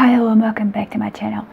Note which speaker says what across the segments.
Speaker 1: Hi and welcome back to my channel.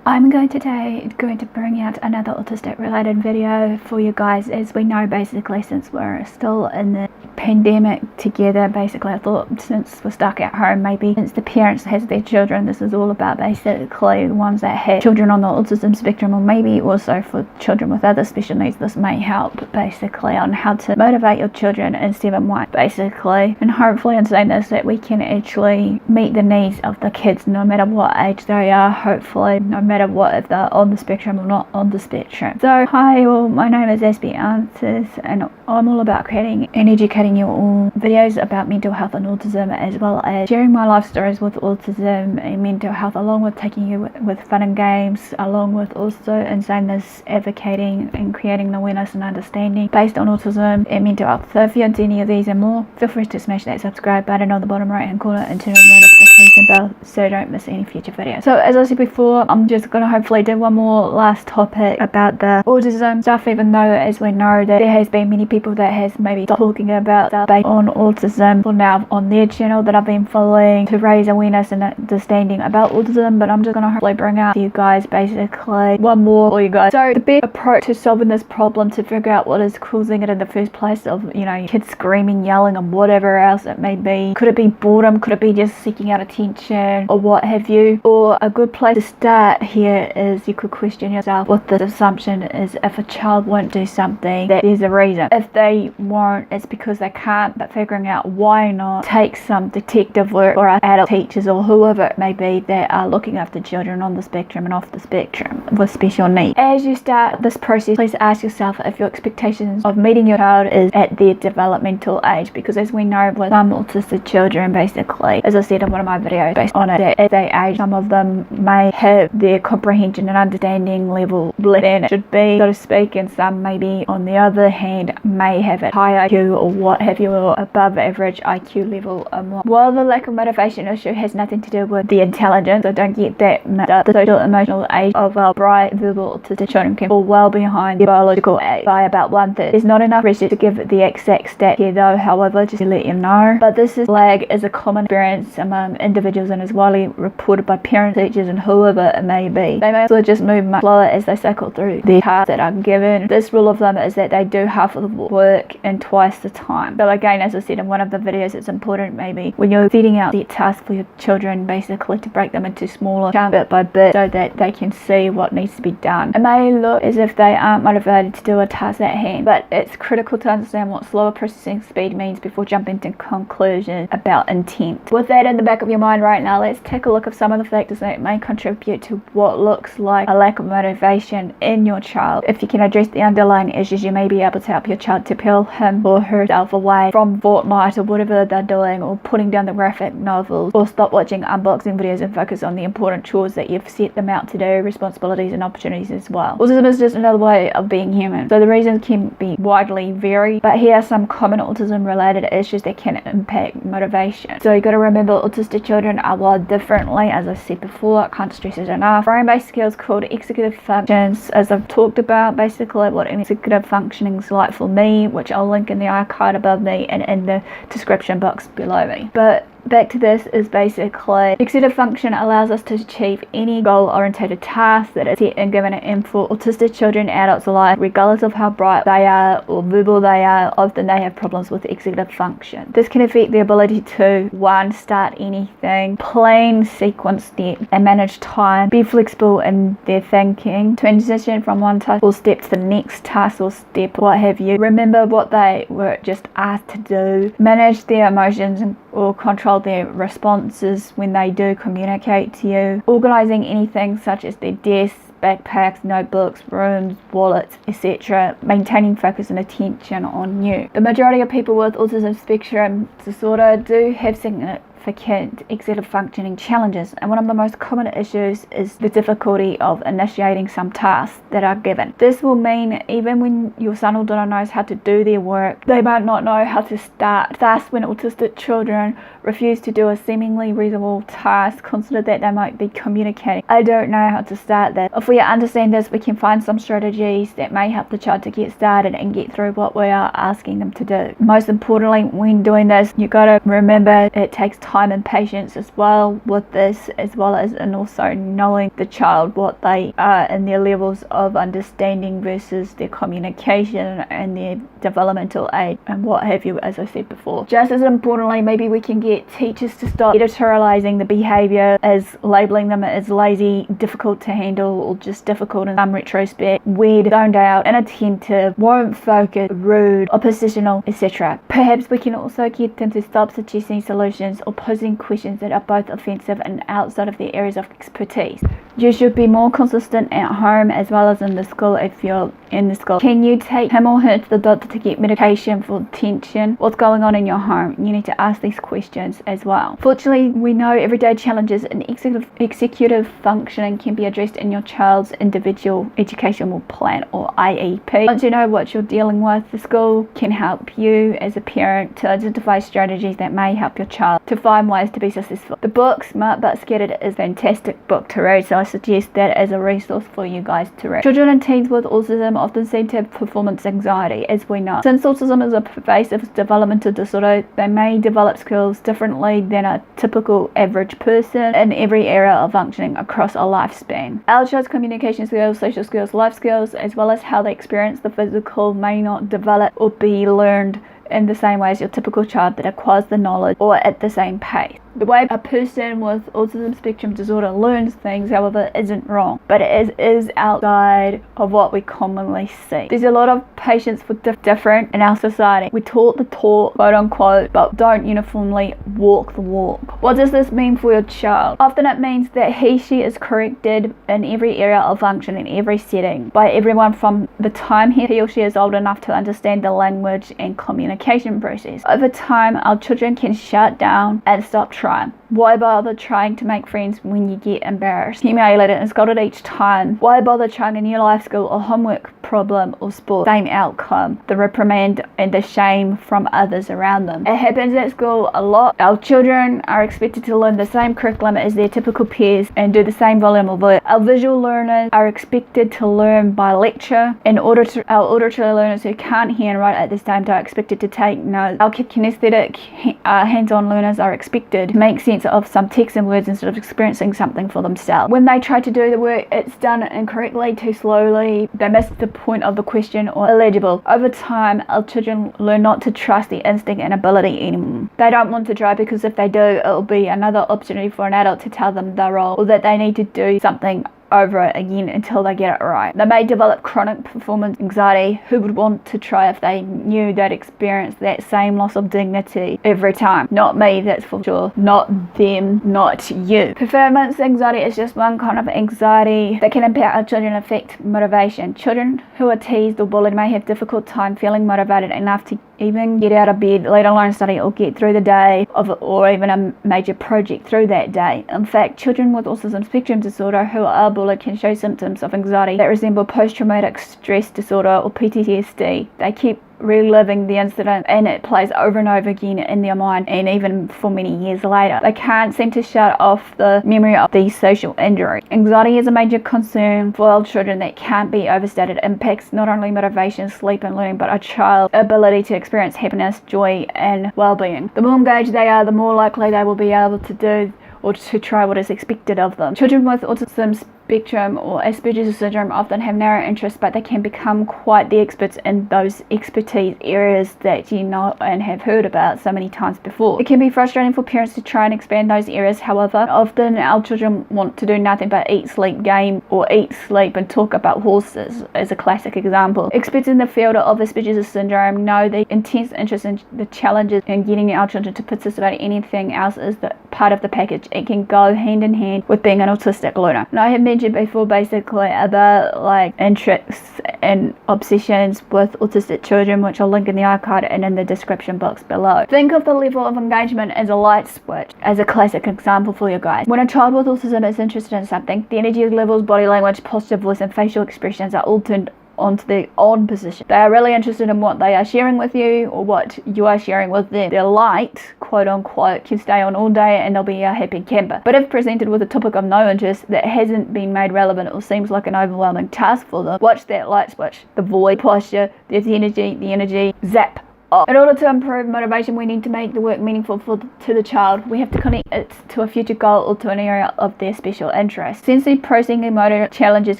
Speaker 1: I'm going to bring out another autistic related video for you guys. As we know, basically, since we're still in the pandemic together, basically I thought since we're stuck at home, maybe since the parents has their children, this is all about basically the ones that have children on the autism spectrum, or maybe also for children with other special needs. This may help basically on how to motivate your children in 7 ways basically, and hopefully in saying this that we can actually meet the needs of the kids no matter what age they are, hopefully no matter what, if they're on the spectrum or not on the spectrum. So hi all, my name is Aspie and I'm all about creating and educating you all videos about mental health and autism, as well as sharing my life stories with autism and mental health, along with taking you with fun and games, along with also in saying this advocating and creating the awareness and understanding based on autism and mental health. So if you're into any of these and more, feel free to smash that subscribe button on the bottom right hand corner and turn on the notification bell so you don't miss any future videos. So as I said before, I'm just going to hopefully do one more last topic about the autism stuff, even though as we know that there has been many people that has maybe stopped talking about stuff based on autism for now on their channel that I've been following to raise awareness and understanding about autism. But I'm just going to hopefully bring out to you guys basically one more for you guys. So the best approach to solving this problem, to figure out what is causing it in the first place, of kids screaming, yelling and whatever else it may be. Could it be boredom? Could it be just seeking out attention or what have you? Or a good place to start here is you could question yourself what the assumption is. If a child won't do something, that there's a reason. If they won't, it's because they can't. But figuring out why not, take some detective work for our adult teachers or whoever it may be that are looking after children on the spectrum and off the spectrum with special needs. As you start this process, please ask yourself if your expectations of meeting your child is at their developmental age, because as we know with some autistic children, basically, as I said in one of my videos based on it, that as they age, some of them may have their comprehension and understanding level less than it should be, so to speak, and some maybe on the other hand may have a high IQ or what have you, or above average IQ level or more. While the lack of motivation issue has nothing to do with the intelligence, so don't get that mixed up, the social emotional age of our bright verbal autistic children can fall well behind their biological age by about 1/3. There's not enough research to give the exact stat here though, however, just to let you know, but this lag is a common experience among individuals and is widely reported by parents, teachers and whoever it may be. They may also just move much slower as they cycle through their tasks that are given. This rule of thumb is that they do half of the work in twice the time. So again, as I said in one of the videos, it's important maybe when you're setting out the tasks for your children, basically to break them into smaller chunks bit by bit so that they can see what needs to be done. It may look as if they aren't motivated to do a task at hand, but it's critical to understand what slower processing speed means before jumping to conclusions about intent. With that in the back of your mind right now, let's take a look at some of the factors that may contribute to what looks like a lack of motivation in your child. If you can address the underlying issues, you may be able to help your child to peel him or herself away from Fortnite or whatever they're doing, or putting down the graphic novels, or stop watching unboxing videos and focus on the important chores that you've set them out to do, responsibilities and opportunities as well. Autism is just another way of being human, so the reasons can be widely varied, but here are some common autism related issues that can impact motivation. So you got to remember, autistic children are wired differently. As I said before, I can't stress it enough. Brain-based skills called executive functions, as I've talked about basically what executive functioning is like for me, which I'll link in the icon above me and in the description box below me. But back to this is basically executive function allows us to achieve any goal-oriented task that is set and given an aim. For autistic children, adults alike, regardless of how bright they are or verbal they are, often they have problems with executive function. This can affect the ability to 1. Start anything, plan sequence steps and manage time, be flexible in their thinking, transition from one task or step to the next task or step, what have you, remember what they were just asked to do, manage their emotions or control their responses when they do communicate to you, organizing anything such as their desks, backpacks, notebooks, rooms, wallets, etc., maintaining focus and attention on you. The majority of people with autism spectrum disorder do have significant executive functioning challenges, and one of the most common issues is the difficulty of initiating some tasks that are given. This will mean even when your son or daughter knows how to do their work, they might not know how to start. Thus, when autistic children refuse to do a seemingly reasonable task, consider that they might be communicating, I don't know how to start that. If we understand this, we can find some strategies that may help the child to get started and get through what we are asking them to do. Most importantly, when doing this, you got to remember it takes time time and patience as well with this, as well as and also knowing the child, what they are in their levels of understanding versus their communication and their developmental age and what have you, as I said before. Just as importantly, maybe we can get teachers to stop editorializing the behavior as labeling them as lazy, difficult to handle, or just difficult in some retrospect, weird, zoned out, inattentive, won't focus, rude, oppositional, etc. Perhaps we can also get them to stop suggesting solutions or posing questions that are both offensive and outside of their areas of expertise. You should be more consistent at home as well as in the school if you're in the school. Can you take him or her to the doctor to get medication for tension? What's going on in your home? You need to ask these questions as well. Fortunately, we know everyday challenges in executive functioning can be addressed in your child's individual educational plan or IEP. Once you know what you're dealing with, the school can help you as a parent to identify strategies that may help your child to find ways to be successful. The book Smart But Scattered is a fantastic book to read, so I suggest that as a resource for you guys to read. Children and teens with autism often seem to have performance anxiety, as we know. Since autism is a pervasive developmental disorder, they may develop skills differently than a typical average person in every area of functioning across a lifespan. Our child's communication skills, social skills, life skills, as well as how they experience the physical may not develop or be learned in the same way as your typical child that acquires the knowledge or at the same pace. The way a person with autism spectrum disorder learns things, however, isn't wrong, but it is outside of what we commonly see. There's a lot of patients with different in our society. We talk the talk, quote unquote, but don't uniformly walk the walk. What does this mean for your child? Often it means that she is corrected in every area of function in every setting by everyone from the time he or she is old enough to understand the language and communication process. Over time, our children can shut down and stop trying. Why bother trying to make friends when you get embarrassed, humiliated and scolded each time? Why bother trying a new life skill or homework problem or sport? Same outcome, the reprimand and the shame from others around them. It happens at school a lot. Our children are expected to learn the same curriculum as their typical peers and do the same volume of work. Our visual learners are expected to learn by lecture. Our auditory learners who can't hear and write at the same time are expected to take notes. Our kinesthetic hands-on learners are expected to make sense of some text and words instead of experiencing something for themselves. When they try to do the work, it's done incorrectly, too slowly, they miss the point of the question or illegible. Over time, our children learn not to trust their instinct and ability anymore. They don't want to try because if they do, it'll be another opportunity for an adult to tell them they're wrong or that they need to do something over it again until they get it right. They may develop chronic performance anxiety. Who would want to try if they knew they'd experience that same loss of dignity every time? Not me, that's for sure. Not them, not you. Performance anxiety is just one kind of anxiety that can impact our children and affect motivation. Children who are teased or bullied may have difficult time feeling motivated enough to even get out of bed, let alone study or get through the day or even a major project through that day. In fact, children with autism spectrum disorder who are bullied can show symptoms of anxiety that resemble post-traumatic stress disorder or PTSD. They keep reliving the incident and it plays over and over again in their mind and even for many years later. They can't seem to shut off the memory of the social injury. Anxiety is a major concern for our children that can't be overstated. It impacts not only motivation, sleep and learning, but a child's ability to experience happiness, joy and well-being. The more engaged they are, the more likely they will be able to do or to try what is expected of them. Children with autism spectrum or Asperger's syndrome often have narrow interests, but they can become quite the experts in those expertise areas that you know and have heard about so many times before. It can be frustrating for parents to try and expand those areas. However, often our children want to do nothing but eat, sleep, game, or eat, sleep and talk about horses as a classic example. Experts in the field of Asperger's syndrome know the intense interest in the challenges in getting our children to participate in anything else is the part of the package. It can go hand in hand with being an autistic learner. And I have mentioned before basically about like interests and obsessions with autistic children, which I'll link in the iCard and in the description box below. Think of the level of engagement as a light switch, as a classic example for you guys. When a child with autism is interested in something, the energy levels, body language, posture, voice and facial expressions are all turned onto the on position. They are really interested in what they are sharing with you or what you are sharing with them. Their light, quote unquote, can stay on all day and they'll be a happy camper. But if presented with a topic of no interest that hasn't been made relevant or seems like an overwhelming task for them, watch that light switch. The voice, posture, the energy, zap, off. In order to improve motivation, we need to make the work meaningful to the child. We have to connect it to a future goal or to an area of their special interest. Sensory processing and motor challenges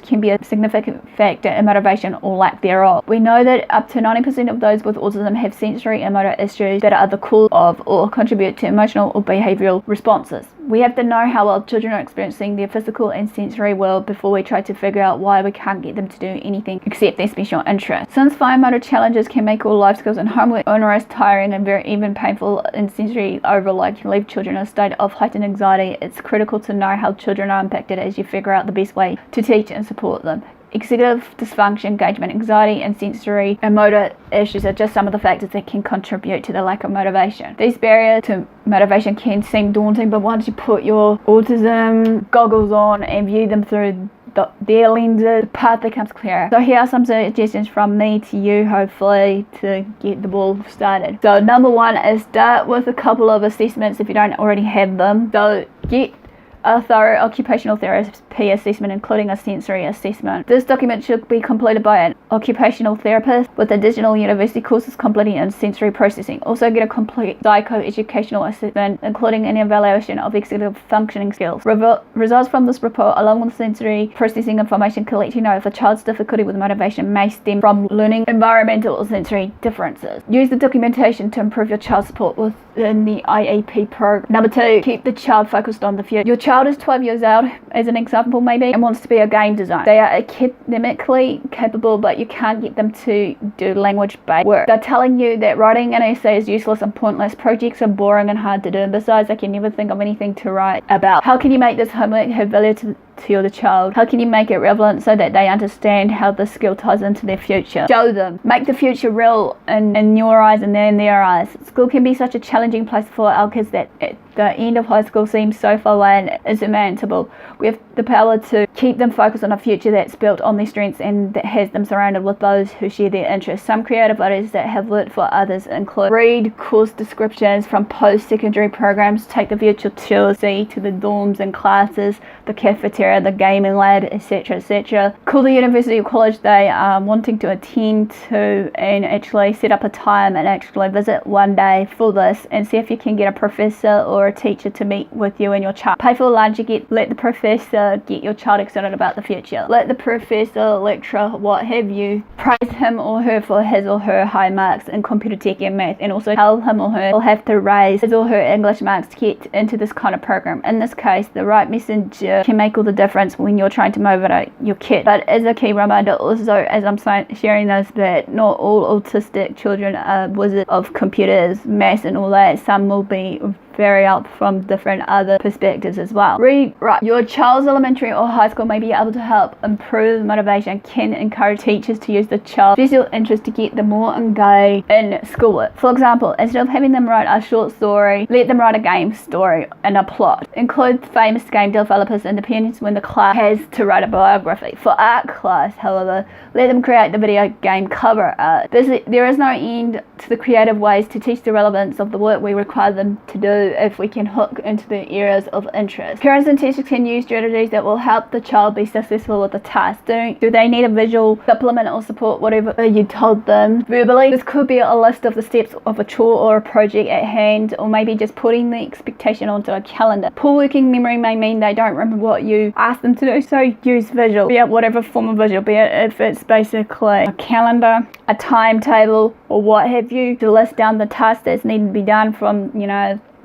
Speaker 1: can be a significant factor in motivation or lack thereof. We know that up to 90% of those with autism have sensory and motor issues that are the cause of or contribute to emotional or behavioral responses. We have to know how well children are experiencing their physical and sensory world before we try to figure out why we can't get them to do anything except their special interests. Since fine motor challenges can make all life skills and homework onerous, tiring, and very even painful, and sensory overload can leave children in a state of heightened anxiety, it's critical to know how children are impacted as you figure out the best way to teach and support them. Executive dysfunction, engagement, anxiety, and sensory and motor issues are just some of the factors that can contribute to the lack of motivation. These barriers to motivation can seem daunting, but once you put your autism goggles on and view them through their lenses, the path becomes clearer. So here are some suggestions from me to you, hopefully, to get the ball started. So number one is start with a couple of assessments if you don't already have them. So get a thorough occupational therapy assessment, including a sensory assessment. This document should be completed by an occupational therapist with additional university courses completing in sensory processing. Also get a complete psychoeducational assessment, including an evaluation of executive functioning skills. Results from this report, along with sensory processing information, can let you know if a child's difficulty with motivation may stem from learning environmental or sensory differences. Use the documentation to improve your child's support within the IEP program. Number two, keep the child focused on the future. Your child is 12 years old, as an example maybe, and wants to be a game designer. They are academically capable, but you can't get them to do language-based work. They're telling you that writing an essay is useless and pointless. Projects are boring and hard to do, and besides, they can never think of anything to write about. How can you make this homework have value to the child? How can you make it relevant so that they understand how the skill ties into their future? Show them. Make the future real in your eyes and in their eyes. School can be such a challenging place for our kids that at the end of high school seems so far away and insurmountable. We have the power to keep them focused on a future that's built on their strengths and that has them surrounded with those who share their interests. Some creative ideas that have worked for others include read course descriptions from post-secondary programs, take the virtual tours, see to the dorms and classes, the cafeteria, the gaming lab, etc., etc. Call the university or college they are wanting to attend to and actually set up a time and actually visit one day for this and see if you can get a professor or a teacher to meet with you and your child. Pay for lunch, let the professor get your child excited about the future. Let the professor, lecturer, what have you, praise him or her for his or her high marks in computer tech and math, and also tell him or her will have to raise his or her English marks to get into this kind of program. In this case, the right messenger can make all the difference when you're trying to motivate your kid. But as a key reminder also, as I'm sharing this, that not all autistic children are wizards of computers, maths and all that. Some will be vary out from different other perspectives as well. Read, right. Your child's elementary or high school may be able to help improve motivation, can encourage teachers to use the child's special interest to get them more engaged in schoolwork. For example, instead of having them write a short story, let them write a game story and a plot. Include famous game developers independence when the class has to write a biography. For art class, however, let them create the video game cover art. There is no end to the creative ways to teach the relevance of the work we require them to do if we can hook into the areas of interest. Parents and teachers can use strategies that will help the child be successful with the task. Do they need a visual supplement or support whatever you told them verbally? This could be a list of the steps of a chore or a project at hand, or maybe just putting the expectation onto a calendar. Poor working memory may mean they don't remember what you asked them to do, so use visual, be it whatever form of visual, be it if it's basically a calendar, a timetable, or what have you, to list down the tasks that's needed to be done from,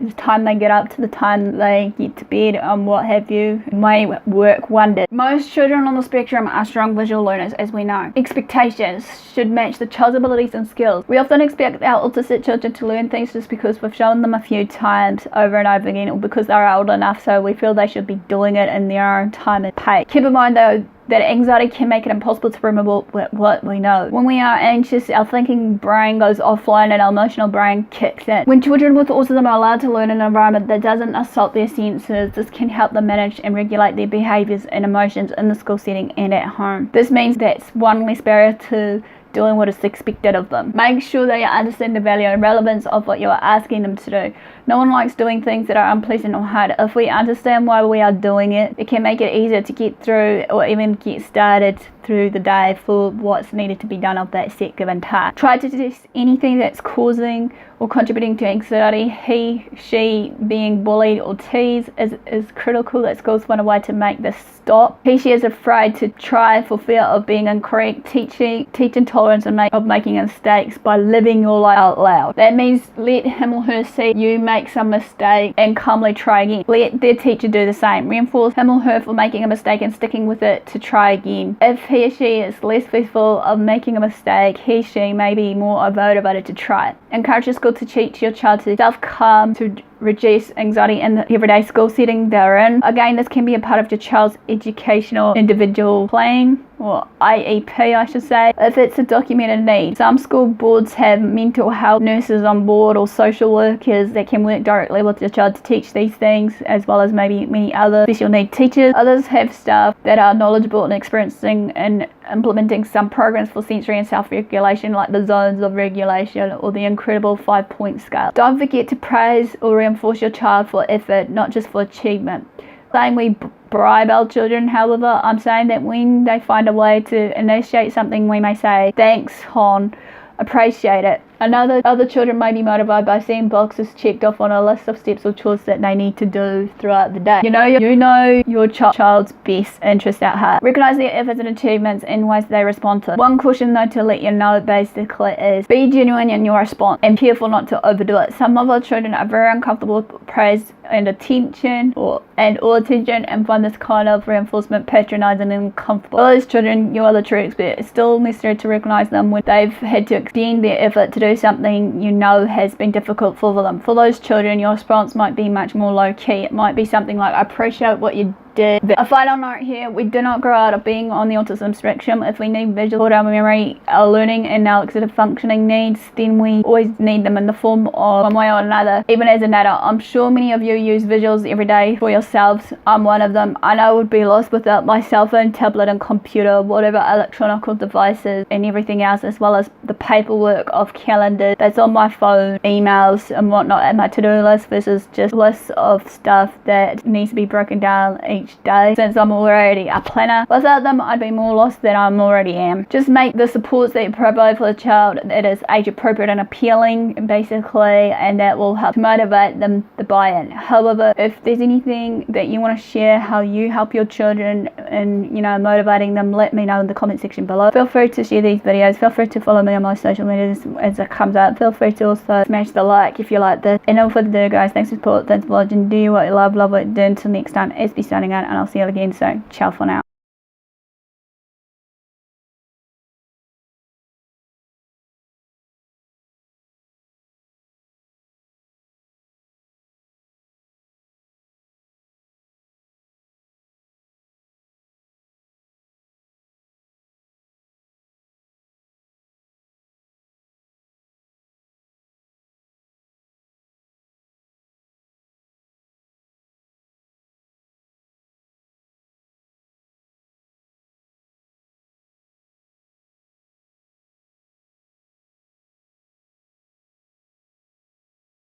Speaker 1: the time they get up to the time they get to bed and what have you. It may work wonders. Most children on the spectrum are strong visual learners, as we know. Expectations should match the child's abilities and skills. We often expect our autistic children to learn things just because we've shown them a few times over and over again, or because they're old enough, so we feel they should be doing it in their own time and pace. Keep in mind though that anxiety can make it impossible to remember what we know. When we are anxious, our thinking brain goes offline and our emotional brain kicks in. When children with autism are allowed to learn in an environment that doesn't assault their senses, this can help them manage and regulate their behaviours and emotions in the school setting and at home. This means that's one less barrier to doing what is expected of them. Make sure they understand the value and relevance of what you are asking them to do. No one likes doing things that are unpleasant or hard. If we understand why we are doing it, it can make it easier to get through or even get started through the day for what's needed to be done of that set given task. Try to test anything that's causing or contributing to anxiety. He, she being bullied or teased is critical that schools find a way to make this stop. He, she is afraid to try for fear of being incorrect. Teach intolerance of making mistakes by living your life out loud. That means let him or her see you make some mistake and calmly try again. Let their teacher do the same. Reinforce him or her for making a mistake and sticking with it to try again. If he or she is less fearful of making a mistake, he or she may be more motivated to try it. Encourage your school to teach your child to self-calm, to reduce anxiety in the everyday school setting they're in. Again, this can be a part of your child's educational individual plan, or IEP I should say, if it's a documented need. Some school boards have mental health nurses on board or social workers that can work directly with your child to teach these things, as well as maybe many other special need teachers. Others have staff that are knowledgeable and experiencing in implementing some programs for sensory and self-regulation, like the zones of regulation or the incredible 5-point scale. Don't forget to praise or reinforce your child for effort, not just for achievement. Saying we bribe our children, however, I'm saying that when they find a way to initiate something, we may say, "Thanks, Hon, appreciate it." Other children may be motivated by seeing boxes checked off on a list of steps or chores that they need to do throughout the day. You know your child's best interest at heart. Recognize their efforts and achievements in ways they respond to. One caution though to let you know basically is be genuine in your response and careful not to overdo it. Some of our children are very uncomfortable with praise and attention or attention and find this kind of reinforcement patronizing and uncomfortable. For those children, you are the true expert. It's still necessary to recognize them when they've had to extend their effort to do something you know has been difficult for them. For those children, your response might be much more low-key. It might be something like, "I appreciate what you did." A final note here, we do not grow out of being on the autism spectrum. If we need visual support, our memory, our learning and our executive functioning needs, then we always need them in the form of one way or another. Even as an adult, I'm sure many of you use visuals every day for yourselves. I'm one of them. I know I would be lost without my cell phone, tablet and computer, whatever electronic devices and everything else, as well as the paperwork of calendars that's on my phone, emails and whatnot, and my to-do list versus just lists of stuff that needs to be broken down each day, since I'm already a planner. Without them, I'd be more lost than I already am. Just make the supports that you provide for the child that is age appropriate and appealing, basically, and that will help to motivate them to buy in. However, if there's anything that you want to share, how you help your children and motivating them, let me know in the comment section below. Feel free to share these videos. Feel free to follow me on my social medias as it comes out. Feel free to also smash the like if you like this. And all for the do, guys, thanks for support, thanks for watching. Do what you love what you do. Until next time, Aspie signing out, and I'll see you again soon. Ciao for now.